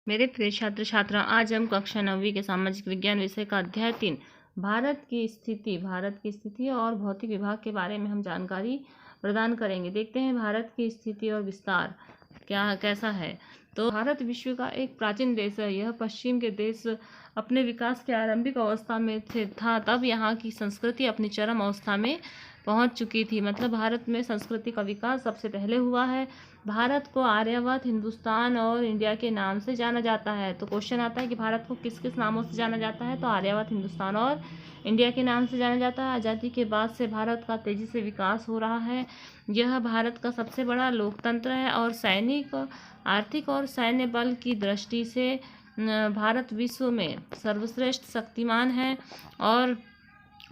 मेरे प्रिय छात्र छात्रा, आज हम कक्षा 9वीं के सामाजिक विज्ञान विषय का अध्याय 3 भारत की स्थिति और भौतिक विभाग के बारे में हम जानकारी प्रदान करेंगे। देखते हैं भारत की स्थिति और विस्तार कैसा है। तो भारत विश्व का एक प्राचीन देश है। यह पश्चिम के देश अपने विकास के आरंभिक अवस्था में था। तब यहाँ की संस्कृति अपनी चरम अवस्था में पहुंच चुकी थी। मतलब भारत में संस्कृति का विकास सबसे पहले हुआ है। भारत को आर्यावर्त, हिंदुस्तान और इंडिया के नाम से जाना जाता है। तो क्वेश्चन आता है कि भारत को किस किस नामों से जाना जाता है। तो आर्यावर्त, हिंदुस्तान और इंडिया के नाम से जाना जाता है। आज़ादी के बाद से भारत का तेजी से विकास हो रहा है। यह भारत का सबसे बड़ा लोकतंत्र है और सैनिक, आर्थिक और सैन्य बल की दृष्टि से भारत विश्व में सर्वश्रेष्ठ शक्तिमान है। और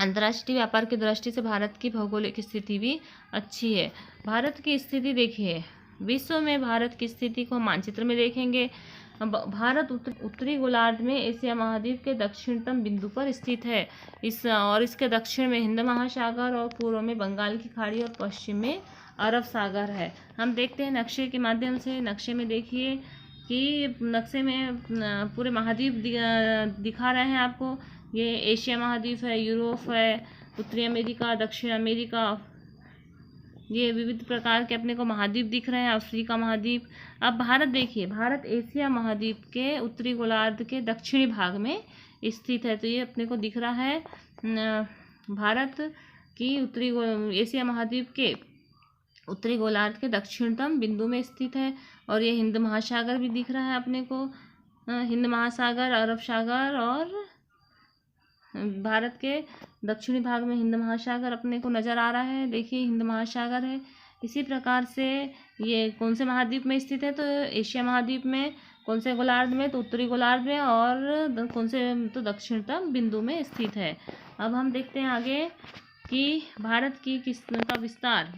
अंतर्राष्ट्रीय व्यापार की दृष्टि से भारत की भौगोलिक स्थिति भी अच्छी है। भारत की स्थिति देखिए, विश्व में भारत की स्थिति को मानचित्र में देखेंगे। भारत उत्तरी गोलार्ध में एशिया महाद्वीप के दक्षिणतम बिंदु पर स्थित है। इसके दक्षिण में हिंद महासागर और पूर्व में बंगाल की खाड़ी और पश्चिम में अरब सागर है। हम देखते हैं नक्शे के माध्यम से। नक्शे में देखिए कि नक्शे में पूरे महाद्वीप दिखा रहे हैं आपको। ये एशिया महाद्वीप है, यूरोप है, उत्तरी अमेरिका, दक्षिण अमेरिका, ये विविध प्रकार के अपने को महाद्वीप दिख रहे हैं। अफ्रीका महाद्वीप। अब भारत देखिए, भारत एशिया महाद्वीप के उत्तरी गोलार्ध के दक्षिणी भाग में स्थित है। तो ये अपने को दिख रहा है भारत की एशिया महाद्वीप के उत्तरी गोलार्ध के दक्षिणतम बिंदु में स्थित है। और ये हिंद महासागर भी दिख रहा है अपने को, हिंद महासागर, अरब सागर, और भारत के दक्षिणी भाग में हिंद महासागर अपने को नज़र आ रहा है। देखिए हिंद महासागर है। इसी प्रकार से ये कौन से महाद्वीप में स्थित है? तो एशिया महाद्वीप में। कौन से गोलार्ध में? तो उत्तरी गोलार्ध में। और कौन से? तो दक्षिणतम बिंदु में स्थित है। अब हम देखते हैं आगे कि भारत की का विस्तार।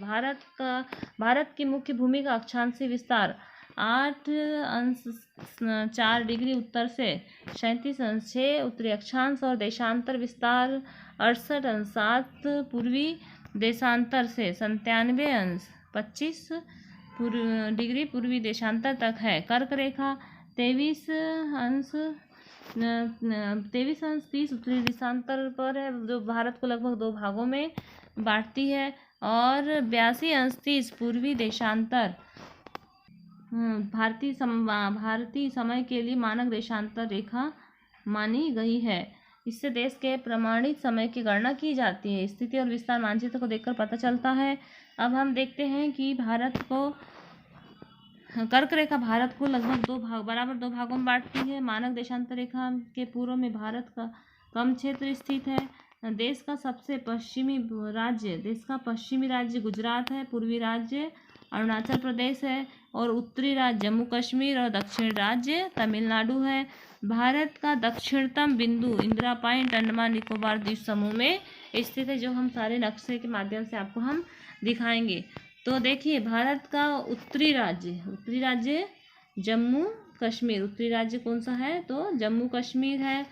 भारत की मुख्य भूमि का अक्षांशीय विस्तार 8.4 उत्तर से 37.6 उत्तरी अक्षांश और देशांतर विस्तार 68.7 पूर्वी देशांतर से 97.25 पूर्वी देशांतर तक है। कर्क रेखा 23.30 उत्तरी देशांतर पर है, जो भारत को लगभग 2 भागों में बांटती है। और 82.30 पूर्वी देशांतर भारतीय समय के लिए मानक देशांतर रेखा मानी गई है। इससे देश के प्रमाणित समय की गणना की जाती है। स्थिति और विस्तार मानचित्र को देखकर पता चलता है। अब हम देखते हैं कि कर्क रेखा भारत को लगभग 2 भागों में बांटती है। मानक देशांतर रेखा के पूर्व में भारत का कम क्षेत्र स्थित है। देश का पश्चिमी राज्य गुजरात है। पूर्वी राज्य अरुणाचल प्रदेश है। और उत्तरी राज्य जम्मू कश्मीर और दक्षिण राज्य तमिलनाडु है। भारत का दक्षिणतम बिंदु इंदिरा पॉइंट अंडमान निकोबार द्वीप समूह में स्थित है, जो हम सारे नक्शे के माध्यम से आपको हम दिखाएंगे। तो देखिए, भारत का उत्तरी राज्य जम्मू कश्मीर। उत्तरी राज्य कौन सा है? तो जम्मू कश्मीर है।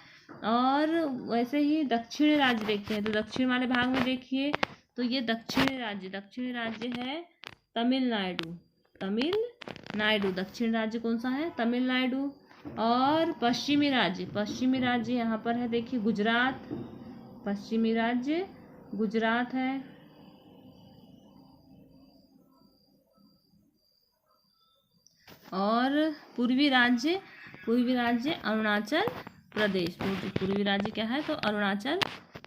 और वैसे ही दक्षिणी राज्य देखते हैं। तो दक्षिण वाले भाग में देखिए, तो ये दक्षिणी राज्य है तमिलनाडु। दक्षिण राज्य कौन सा है? तमिलनाडु। और पश्चिमी राज्य यहाँ पर है, देखिए गुजरात। पश्चिमी राज्य गुजरात है। और पूर्वी राज्य अरुणाचल प्रदेश। पूर्वी राज्य क्या है? तो अरुणाचल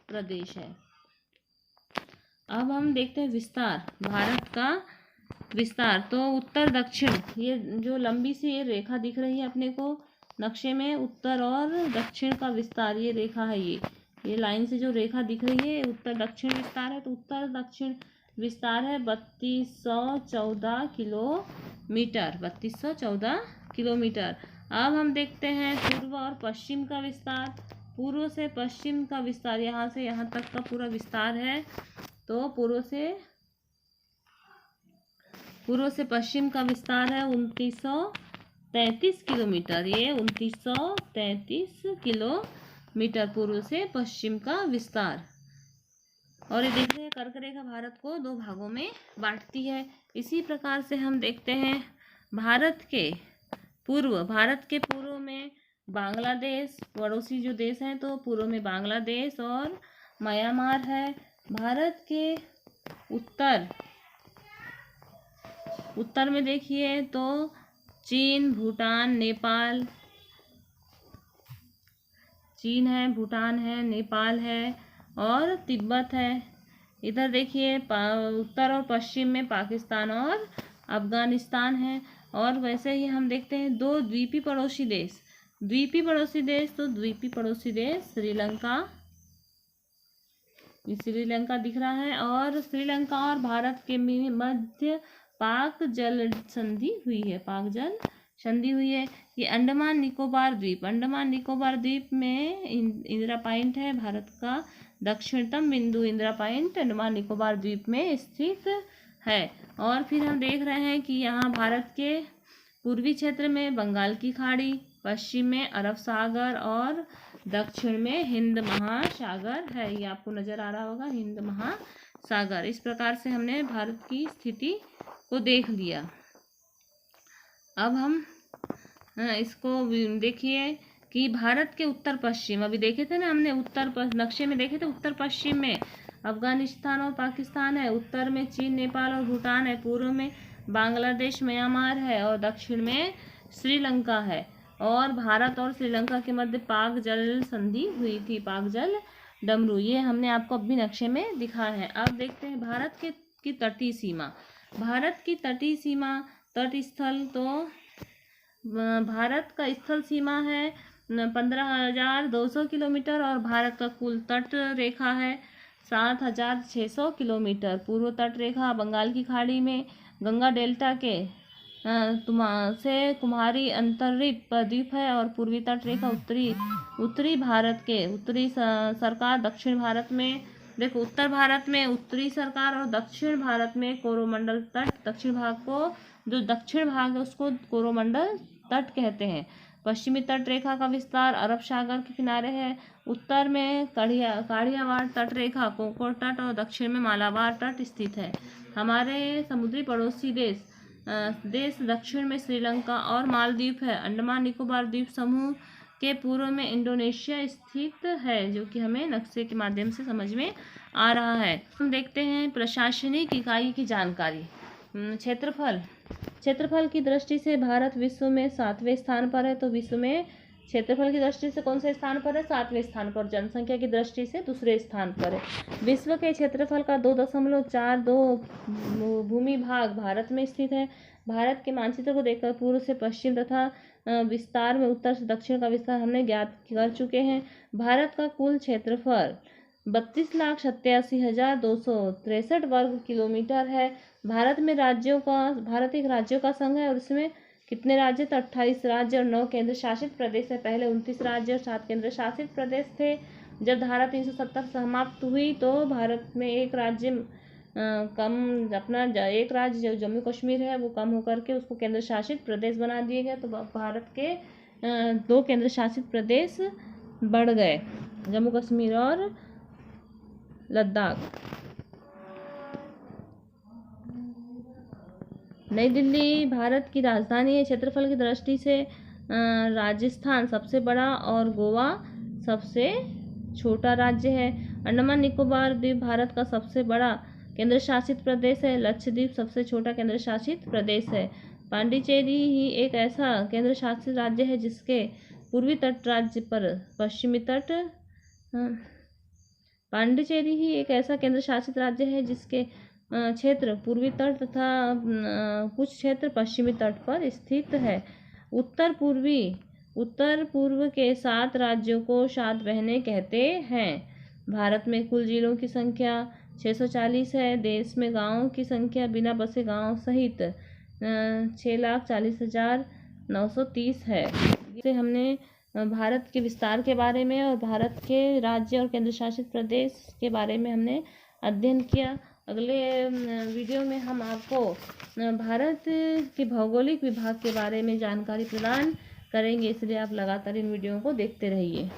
प्रदेश है। अब हम देखते हैं विस्तार। भारत का विस्तार। तो उत्तर दक्षिण, ये जो लंबी सी ये रेखा दिख रही है अपने को नक्शे में, उत्तर और दक्षिण का विस्तार, ये रेखा है। ये लाइन से जो रेखा दिख रही है, उत्तर दक्षिण विस्तार है। तो उत्तर दक्षिण विस्तार है 3214 किलोमीटर। अब हम देखते हैं पूर्व और पश्चिम का विस्तार। पूर्व से पश्चिम का विस्तार, यहाँ से यहाँ तक का पूरा विस्तार है। तो पूर्व से पश्चिम का विस्तार है 2933 किलोमीटर। ये 2933 किलोमीटर पूर्व से पश्चिम का विस्तार। और ये देखते हैं कर्क रेखा भारत को 2 भागों में बांटती है। इसी प्रकार से हम देखते हैं भारत के पूर्व में बांग्लादेश पड़ोसी जो देश हैं, तो पूर्व में बांग्लादेश और म्यांमार है। भारत के उत्तर में देखिए तो चीन, भूटान, नेपाल, चीन है, भूटान है, नेपाल है और तिब्बत है। इधर देखिए उत्तर और पश्चिम में पाकिस्तान और अफगानिस्तान है। और वैसे ही हम देखते हैं दो द्वीपी पड़ोसी देश। तो द्वीपी पड़ोसी देश श्रीलंका दिख रहा है, और श्रीलंका और भारत के मध्य पाक जल संधि हुई है। ये अंडमान निकोबार द्वीप में इंदिरा पॉइंट है। भारत का दक्षिणतम बिंदु इंदिरा पॉइंट अंडमान निकोबार द्वीप में स्थित है। और फिर हम देख रहे हैं कि यहाँ भारत के पूर्वी क्षेत्र में बंगाल की खाड़ी, पश्चिम में अरब सागर और दक्षिण में हिंद महासागर है। ये आपको नजर आ रहा होगा, हिंद महासागर। इस प्रकार से हमने भारत की स्थिति को देख लिया। अब हम इसको देखिए कि भारत के उत्तर पश्चिम, अभी देखे थे ना हमने नक्शे में देखे थे, उत्तर पश्चिम में अफगानिस्तान और पाकिस्तान है, उत्तर में चीन, नेपाल और भूटान है, पूर्व में बांग्लादेश, म्यांमार है और दक्षिण में श्रीलंका है। और भारत और श्रीलंका के मध्य पाक जल संधि हुई थी, पाक जल डमरू। ये हमने आपको अभी नक्शे में दिखा है। अब देखते हैं भारत की तटीय सीमा। भारत की तटीय सीमा, तट स्थल, तो भारत का स्थल सीमा है 15,200 किलोमीटर और भारत का कुल तट रेखा है 7,600 किलोमीटर। पूर्व तट रेखा बंगाल की खाड़ी में गंगा डेल्टा के से कुमारी अंतरिक्ष द्वीप है, और पूर्वी तट रेखा उत्तरी भारत के उत्तरी सरकार, दक्षिण भारत में देखो उत्तर भारत में उत्तरी सरकार और दक्षिण भारत में कोरोमंडल तट। दक्षिण भाग है उसको कोरोमंडल तट कहते हैं। पश्चिमी तट रेखा का विस्तार अरब सागर के किनारे है। उत्तर में काड़ियावाड़ तट रेखा, कोंकण तट और दक्षिण में मालाबार तट स्थित है। हमारे समुद्री पड़ोसी देश दक्षिण में श्रीलंका और मालदीव है। अंडमान निकोबार द्वीप समूह के पूर्व में इंडोनेशिया स्थित है, जो कि हमें नक्शे के माध्यम से समझ में आ रहा है। हम देखते हैं प्रशासनिक इकाई की जानकारी। क्षेत्रफल की दृष्टि से भारत विश्व में 7वें स्थान पर है। तो विश्व में क्षेत्रफल की दृष्टि से कौन से स्थान पर है? 7वें स्थान पर। जनसंख्या की दृष्टि से दूसरे स्थान पर है। विश्व के क्षेत्रफल का 2.42 भूमि भाग भारत में स्थित है। भारत के मानचित्र को देखकर पूर्व से पश्चिम तथा विस्तार में उत्तर से दक्षिण का विस्तार हमने ज्ञात कर चुके हैं। भारत का कुल क्षेत्रफल 32,87,263 वर्ग किलोमीटर है। भारत एक राज्यों का संघ है, और इसमें कितने राज्य? तो 28 राज्य और 9 केंद्र शासित प्रदेश है। पहले 29 राज्य और 7 केंद्र शासित प्रदेश थे। जब धारा 370 समाप्त हुई तो भारत में एक राज्य एक राज्य जो जम्मू कश्मीर है वो कम होकर के उसको केंद्र शासित प्रदेश बना दिए गए। तो भारत के 2 केंद्र शासित प्रदेश बढ़ गए, जम्मू कश्मीर और लद्दाख। नई दिल्ली भारत की राजधानी है। क्षेत्रफल की दृष्टि से राजस्थान सबसे बड़ा और गोवा सबसे छोटा राज्य है। अंडमान निकोबार द्वीप भारत का सबसे बड़ा केंद्र शासित प्रदेश है। लक्षद्वीप सबसे छोटा केंद्र शासित प्रदेश है। पांडिचेरी ही एक ऐसा केंद्र शासित राज्य है जिसके पूर्वी तट राज्य पर पश्चिमी तट पांडिचेरी ही एक ऐसा केंद्र शासित राज्य है जिसके क्षेत्र पूर्वी तट तथा कुछ क्षेत्र पश्चिमी तट पर स्थित है। उत्तर पूर्व के 7 राज्यों को 7 बहनें कहते हैं। भारत में कुल जिलों की संख्या 640 है। देश में गांवों की संख्या बिना बसे गांव सहित 6,40,930 है। इसे हमने भारत के विस्तार के बारे में और भारत के राज्य और केंद्र शासित प्रदेश के बारे में हमने अध्ययन किया। अगले वीडियो में हम आपको भारत के भौगोलिक विभाग के बारे में जानकारी प्रदान करेंगे, इसलिए आप लगातार इन वीडियो को देखते रहिए।